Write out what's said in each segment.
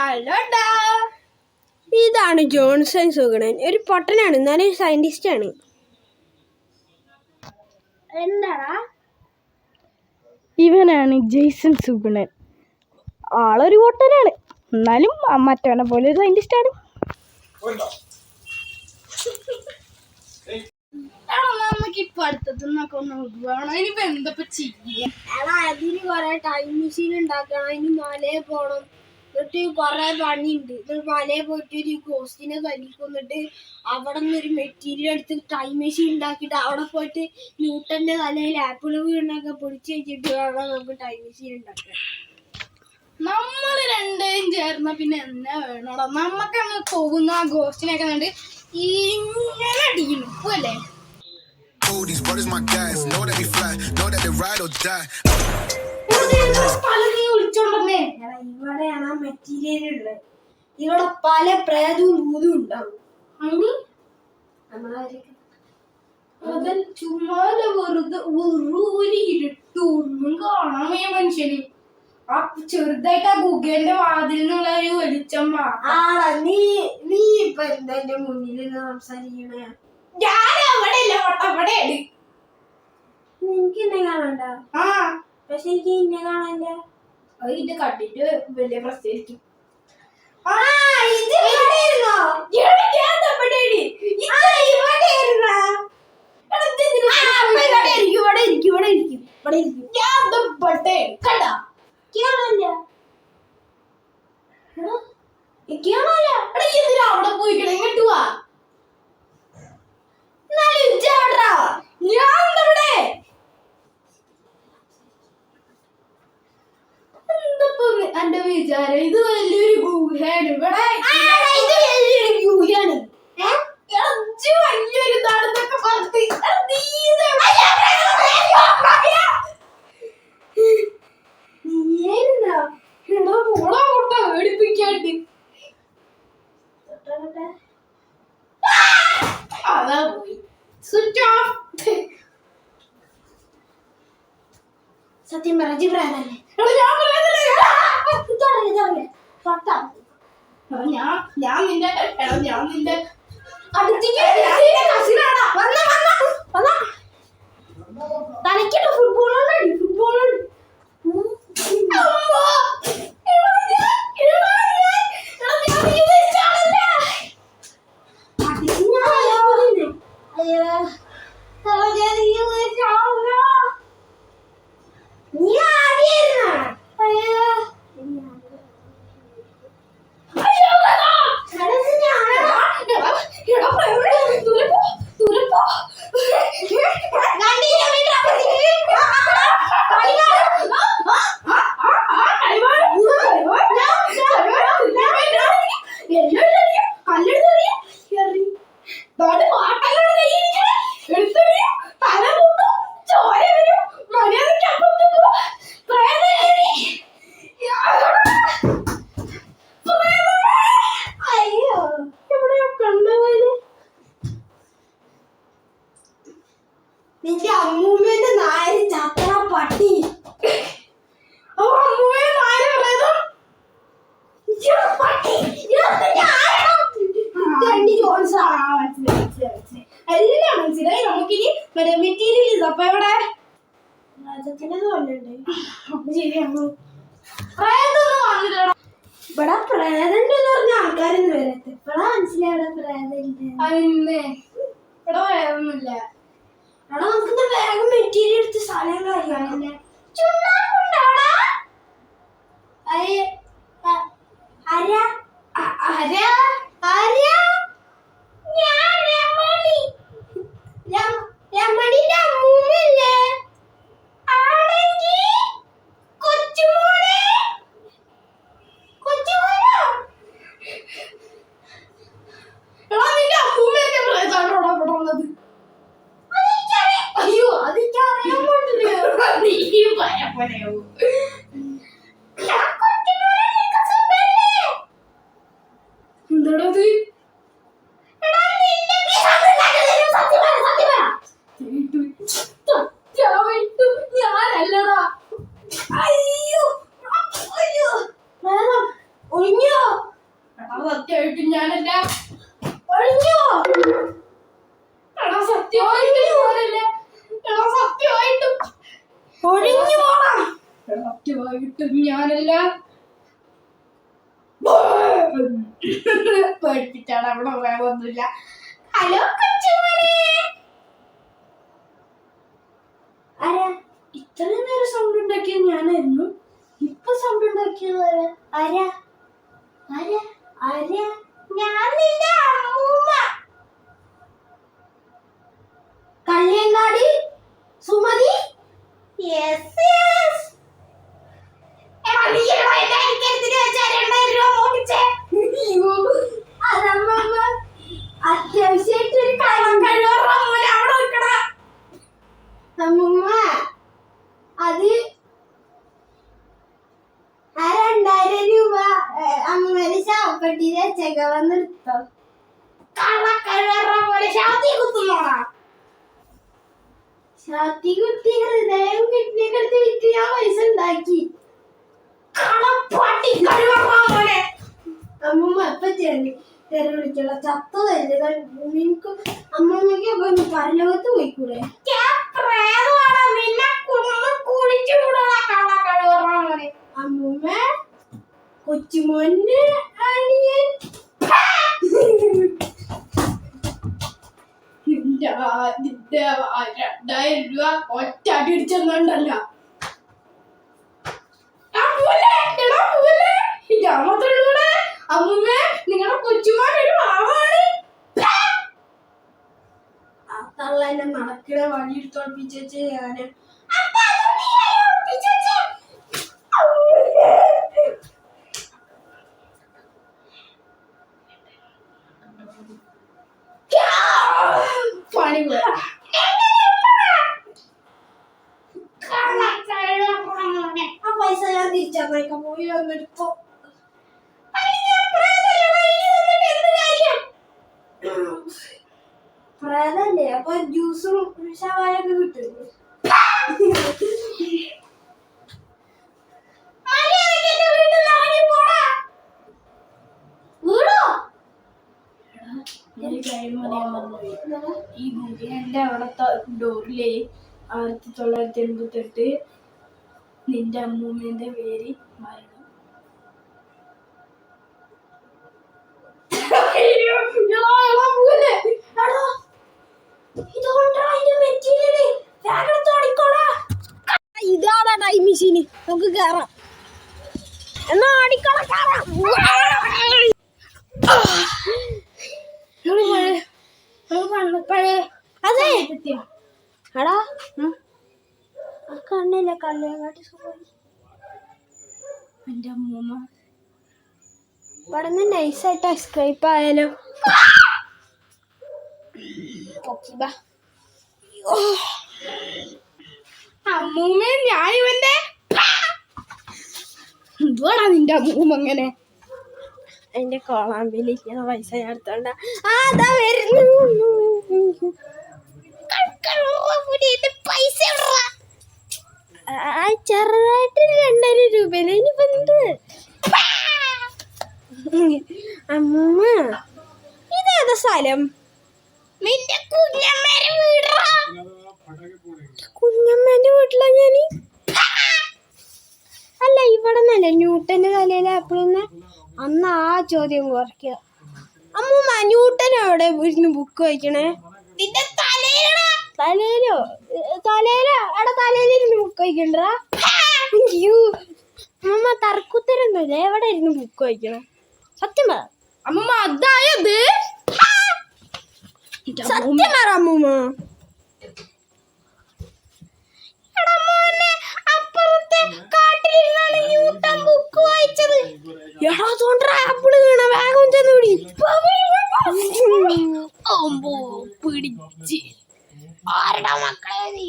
ഹലോടാ, ഇതാണ് ജോൺസൺ സുഗണൻ. ഒരു പൊട്ടനാണ്, എന്നാലും സയന്റിസ്റ്റ് ആണ്. എന്താടാ? ഇവനാണ് ജെയ്സൺ സുഗണൻ. ആളൊരു പൊട്ടനാണ്, എന്നാലും മറ്റവനെ പോലെ ഒരു സയന്റിസ്റ്റ് ആണ്. അതിന് കൊറേ ടൈം മെഷീൻ ഉണ്ടാക്കണം, അതിന് മലയെ പോണം, എന്നിട്ട് കൊറേ പണിയുണ്ട്. എന്നിട്ട് മലയെ പോയിട്ട് ഒരു ഗോസ്റ്റിനെ തല്ലിക്കൊന്നിട്ട് അവിടെ നിന്ന് ഒരു മെറ്റീരിയൽ എടുത്ത് ടൈം മെഷീൻ ഉണ്ടാക്കിയിട്ട് അവിടെ പോയിട്ട് ന്യൂട്ടന്റെ തലയിൽ ആപ്പിൾ വീണൊക്കെ പൊടിച്ച് വെച്ചിട്ട് വേണം നമുക്ക് ടൈം മെഷീൻ ഉണ്ടാക്കാൻ. നമ്മൾ രണ്ടേയും ചേർന്ന പിന്നെ എന്നാ വേണോടാ? നമ്മക്ക് അങ്ങ് പോകുന്ന ആ ഗോസ്റ്റിനൊക്കെ കണ്ട് ഇങ്ങനെ അടിക്കുന്നു അല്ലേ? These brothers my guys, know that we fly, know that they ride or die. ഇവിടെയാണ് ആ മെറ്റീരിയൽ ഉള്ളത്. ഇവിടെ പല പ്രേതവും ഭൂതവും ഉണ്ടാവും. ചുമ്മാതെ വെറുതെ ഇരുട്ടൊന്നും കാണാൻ വയ്യ മനുഷ്യന്. ആ ചെറുതായിട്ട് ആ ഗുഗേന്റെ വാതിൽ നിന്നുള്ള ഒരു വെളിച്ചം നീ ഇപ്പൊ എന്താ എന്റെ മുന്നിൽ സംസാരിക്കണേ? ഞാൻ അവിടെ അല്ല, അവിടെയാണ്. എനിക്ക് എന്നെ കാണണ്ട. പക്ഷെ എനിക്ക് ഇന്നെ കാണണ്ട. ഇത് കണ്ടിട്ട് വലിയ പ്രശ്നമായിരിക്കും. അവിടെ പോയിക്കണ ഇങ്ങോട്ട് വാ. എന്റെ വിചാരം ഇത് വലിയൊരു ഗുഹയാണ്. ഇവിടെ ഗുഹയാണ്, വലിയൊരു ഇതാണെന്നൊക്കെ പറഞ്ഞിട്ട് പേടിപ്പിക്കാണ്ട് അതാ പോയി. Switch off. സത്യം പറഞ്ഞ പ്രായല്ലേ? ഞാൻ നിന്റെ തലക്കിട്ട് ഫുട്ബോൾ നിന്റെ അമ്മൂമ്മേന്റെ നായര് ചത്തറ പട്ടി. എല്ലാം മനസ്സിലായി. നമുക്കിനി മെറ്റീരിയൽ ഇത് അപ്പൊ എവിടെ ശരിയാണ്. ഇവിടെ പ്രേതണ്ട് പറഞ്ഞ ആൾക്കാരൊന്നും വരത്ത്. ഇപ്പഴാ മനസ്സിലായി പ്രേതണ്ട്. ഇവിടെ വേറൊന്നുമില്ല. അവിടെ നമുക്ക് വേഗം മെറ്റീരിയൽ എടുത്ത് സ്ഥലം കാര്യമാണ്. രമണിന്റെ അമ്മൂമ്മല്ലേ? അയ്യോ അതെനിക്കറിയാൻ പറ്റില്ല. നീ പറയാ സത്യമായിട്ടും ഞാനല്ല. ഒഴിഞ്ഞോ? എടാ സത്യമായിട്ടും ഞാനല്ല. എടാ സത്യമായിട്ടും ഒഴിഞ്ഞു പോണം. സത്യമായിട്ടും ഞാനല്ല. പേടിപ്പിച്ചാണ് അവിടെ വേറൊന്നുമില്ല. ഹലോ കൊച്ചുമോനെ. ആരാ ഇത്രയും നേരം സൗണ്ട് ഉണ്ടാക്കിയത് ഞാനായിരുന്നു. ഇപ്പൊ സൗണ്ട് ഉണ്ടാക്കിയത് ആരാ ആരാ ആരാ? ഞാൻ നിന്റെ അമ്മൂമ്മ. കള്ളിയങ്കാടി സുമതി. Yes yes. അതമ്മ അത്യാവശ്യമായിട്ട് ഒരു അമ്മൂമ്മ അത് 2000 രൂപ അമ്മൂമ്മേനെ ശവപ്പെട്ടിയിൽ വെച്ചേക്ക വന്നെടുത്തോ. ഷാത്തി കുത്തി ഹൃദയം കിഡ്നിയൊക്കെ വിറ്റ് ഞാൻ പൈസ ഉണ്ടാക്കി. അമ്മൂമ്മ എപ്പ തെരവിളിക്കുള്ള ചത്ത തരുക. നിനക്ക് അമ്മൂമ്മയ്ക്കൊക്കെ ഒന്ന് പരലോകത്ത് പോയിക്കൂടെ? അമ്മൂമ്മ കൊച്ചുമോന്റെ അനിയൻ. 2000 രൂപ ഒറ്റ അടിച്ചെന്നുണ്ടല്ല. അമ്മൂമ്മ നിങ്ങളുടെ കൊച്ചുമോനൊരു പാവാണ്. ആ തള്ള എന്നെ നടക്കണ വഴി തോൽപ്പിച്ചു ഞാന്. പണി പോയ ആ പൈസ ഞാൻ തിരിച്ചേക്കാം. പോയി വന്നെടുത്തോ. പ്രേതല്ലേ അപ്പൊ ജ്യൂസും ഷവായൊക്കെ കിട്ടും. ഈ ഗുഹയുടെ അവിടത്തെ ഡോറിലെ 1988 നിന്റെ അമ്മൂമ്മേന്റെ പേര് മരണം. ഇതാണ് ടൈം മെഷീന്. നമുക്ക് കേറാം. എന്നാ ആടിക്കോളാം. അതെ എടാ കണ്ണില്ല കള്ളിയങ്ങാട്ടി സുഖം. എന്റെ അമ്മൂമ്മ ഇവിടെ നിന്ന് നൈസായിട്ട് എസ്കേപ്പ് ആയാലോ. അമ്മൂമ്മ ഞാൻ ഇവന്റെ എന്തുവാടാ നിന്റെ അമ്മൂമ്മ അങ്ങനെ? അതിന്റെ കോളാമ്പിലിരിക്കുന്ന പൈസ ഞാൻ എടുത്തോണ്ട. അതാ വരുന്നു. പൈസ ചെറുതായിട്ട് 2000 രൂപ. ഇനിയിപ്പോ എന്ത് അമ്മൂമ്മ ഇതേതാ സ്ഥലം? നിന്റെ കുഞ്ഞമ്മേരെ വീടാ. കുഞ്ഞമ്മേന്റെ വീട്ടിലാ ഞാന്. അല്ല ഇവിടെ നിന്നല്ലേ ന്യൂട്ടന്റെ തലയിൽ ആപ്പിളെന്ന് അന്ന് ആ ചോദ്യം കുറയ്ക്കുക. അമ്മൂമ്മ ന്യൂട്ടൻ എവിടെ ഇരുന്ന് ബുക്ക് വായിക്കണേ? നിന്റെ തലയിലടാ. തലയിലോ? എടാ തലയിലിരുന്ന് ബുക്ക് വായിക്കണ്ടാ? അമ്മൂമ്മ തർക്കുത്തരൊന്നുമില്ല. എവിടെ ഇരുന്ന് ബുക്ക് വായിക്കണം? സത്യം പറ അമ്മൂമ്മ. അതായത് സത്യം പറ അമ്മൂമ്മ. അപ്പുറത്തെ കാട്ടിലിരുന്നാണ് ന്യൂട്ടൻ ബുക്ക് വായിച്ചത്. എടാ തോണ്ടാ ആപ്പിള് വീണ വേഗം ചെന്നുകൂടി. അമ്പോ പിടിച്ച്. ആരുടെ മക്കളെ നീ?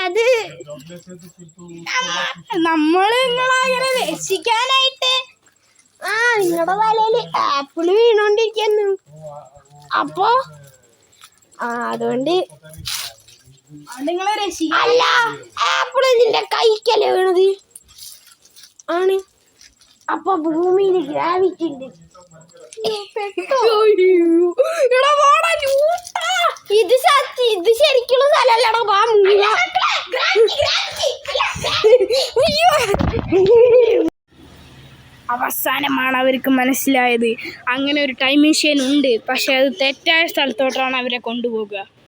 അത് നമ്മള് നിങ്ങളങ്ങനെ രക്ഷിക്കാനായിട്ട് നിങ്ങളുടെ തലയില് ആപ്പിള് വീണോണ്ടിരിക്കുന്നു. അപ്പൊ അതുകൊണ്ട് നിങ്ങളെ രക്ഷിക്കാൻ. അല്ല ആപ്പിള് നിന്റെ കൈക്കല്ലേ വീണത് ആണ്. അപ്പൊ ഭൂമിയിൽ ഗ്രാവിറ്റി ഉണ്ട്. ഇത് ശരിക്കുള്ള സ്ഥലല്ലടാ വാ മൂങ്ങ. അവസാനമാണ് അവർക്ക് മനസ്സിലായത് അങ്ങനെ ഒരു ടൈം മെഷീൻ ഉണ്ട്, പക്ഷെ അത് തെറ്റായ സ്ഥലത്തോട്ടാണ് അവരെ കൊണ്ടുപോകുക.